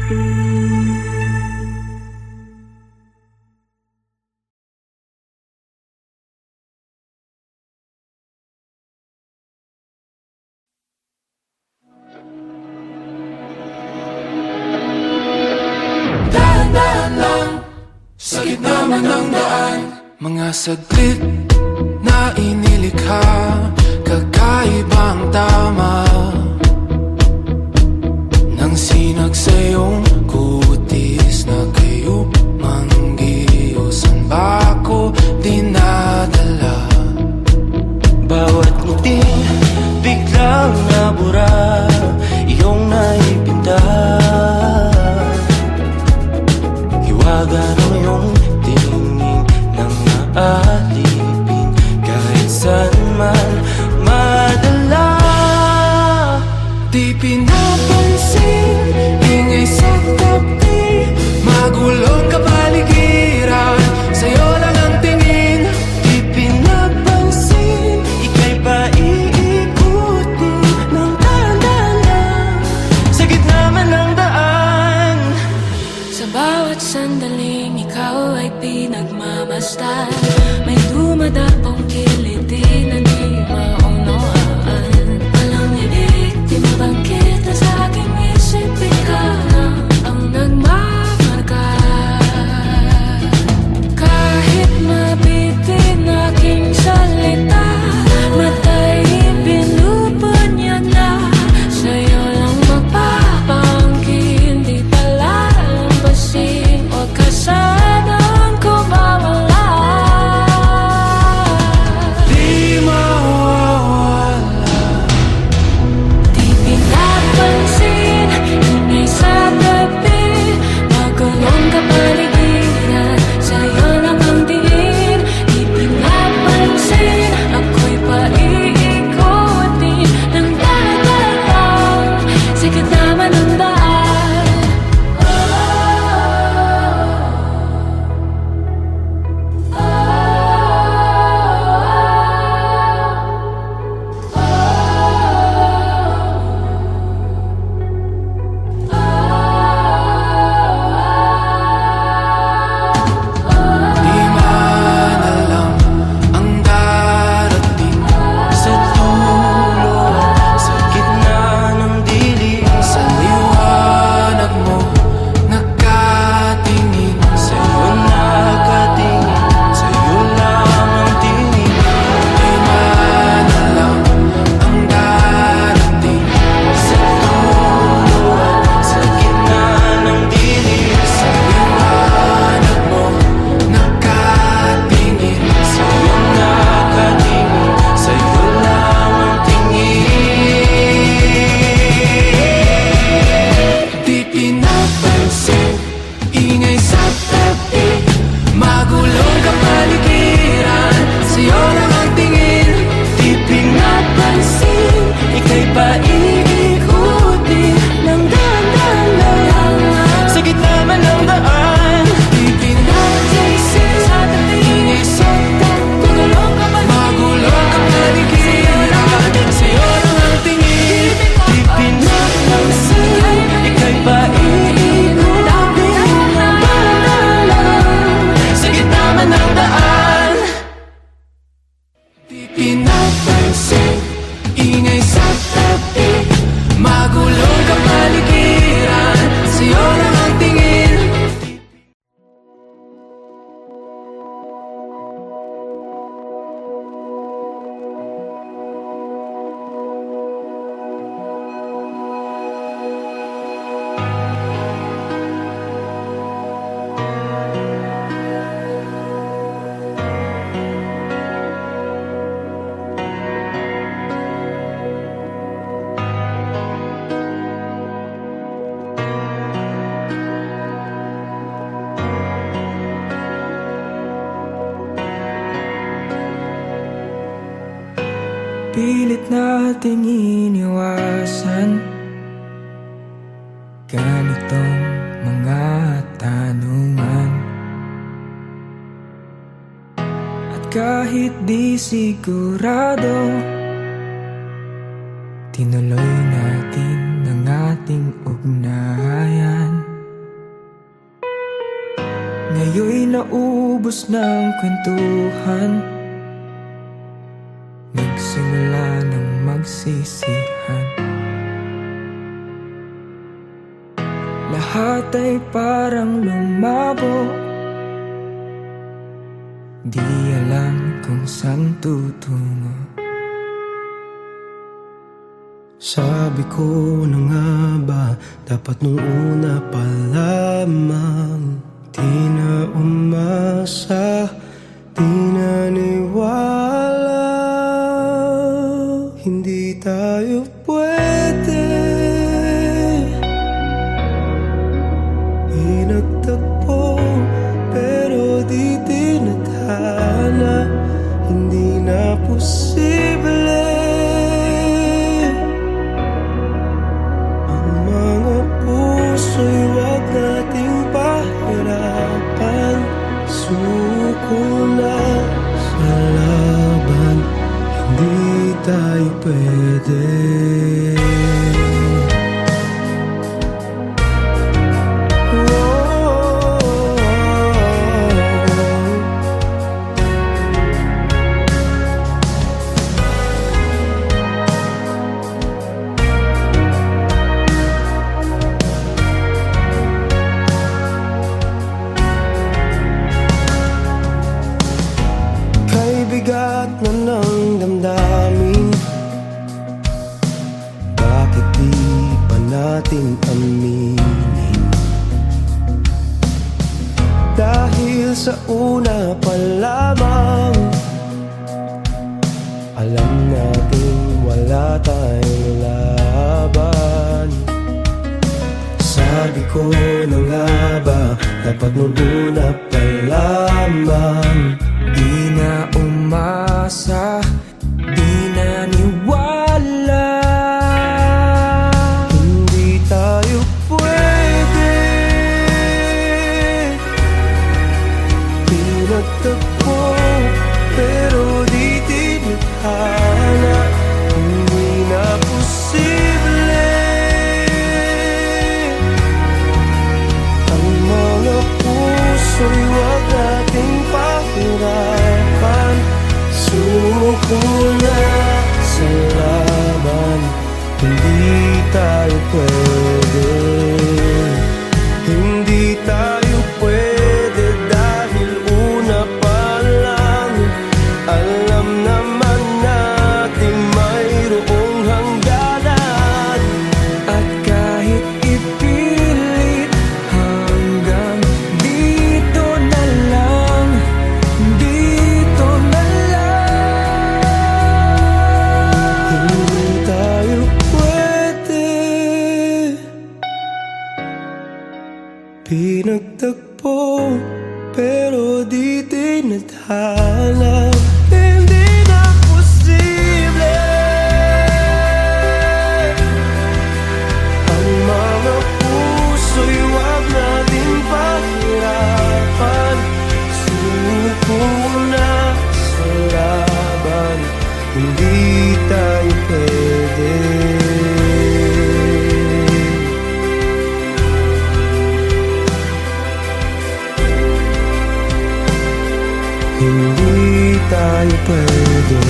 Sa gitna man ng daan, mga saglit na inilikha, kakaibang tama nang sinag sa iyong kutis na kayo manggiusan ba ako dinadala? Bawat ngiti biglang nabura, iyong naipinta. Hiwaga ng iyong tingin nang maalipin, kahit saan man madala. Di pinapansin, ingay sa tabi, magulong kapaligiran, sa'yo lang ang tingin. Di pinapansin, ika'y paiikutin ng dahan-dahan, sa gitna man ng daan. Sa bawat sandaling ikaw ay pinagmamasdan, may dumadapong kiliti na di maunawaan. Walang ibig, di mabangkit na sa aking isip, ikaw lang ang nagmamarka. Kahit mabitin aking salita, matay pinupunyag na, sa'yo lang magpapangkin, di palalampasin, huwag ka sanang kumawala. Di mawawala. Di pinapansin, ingay sa tabi, magulong kapaligiran, sa'yo lang ang tingin. Di pinapansin, ako'y paiikutin ng dahan-dahan, sa gitna man ng daan. Di man alam ang darating, Sa dulo at sa gitna ng dilim, sa liwanag mo nagkatingin. sa'yo nakatingin, sa'yo lang ang tingin. Di man alam ang darating, Sa dulo at sa gitna ng dilim, sa liwanag mo nagkatingin. sa'yo nakatingin, sa'yo lang ang tingin. Di pinapansin, ingay sa tabi, magulong kapaligiran, sa'yo lang ang tingin. Di pinapansin, ika'y paiikutin ng dahan-dahan, sa gitna man ng daan. Di pinapansin, ingay sa tabi, magulong kapaligiran, sa'yo lang ang tingin. Di pinapansin, ika'y paiikutin ng dahan-dahan, sa gitna man ng daan. Di pinapansin, ingay sa tabi, magulong kapaligiran, sa'yo lang ang tingin. Pilit nating iniwasan ganitong mga tanungan, at kahit di sigurado, tinuloy natin ang ating ugnayan. Tayo'y naubos ng kwentuhan, nagsimula ng magsisihan. Lahat ay parang lumabo, di alam kung saan tutungo. Sabi ko na nga ba, dapat nung una pa lamang di na umasa, di naniwala. Hindi tayo pwede, pinagtagpo pero di tinadhana. Hindi na posible ang mga puso'y wag nating pahirapan. Suko na sa laban, hindi tayo pwede. Bigat na ng damdamin, bakit di pa natin aminin? Dahil sa una pa lamang, alam natin wala tayong laban. Sabi ko na nga ba, dapat nung una pa lamang Di na umasa, di naniwala. Hindi tayo pwede, pinagtagpo pero di tinadhana. Hindi na posible ang mga puso'y wag nating pahirapan. Suko na sa laban, hindi tayo pwede. Hindi tayo pwede dahil una pa lang, alam naman natin mayroong hangganan. At kahit ipilit, hanggang dito na lang, dito na lang. Hindi tayo pwede, pinagtagpo pero di tinadhana. Hindi na posible ang mga puso'y wag nating pahirapan. Suko na sa laban, hindi tayo pwede. Hindi tayo pwede.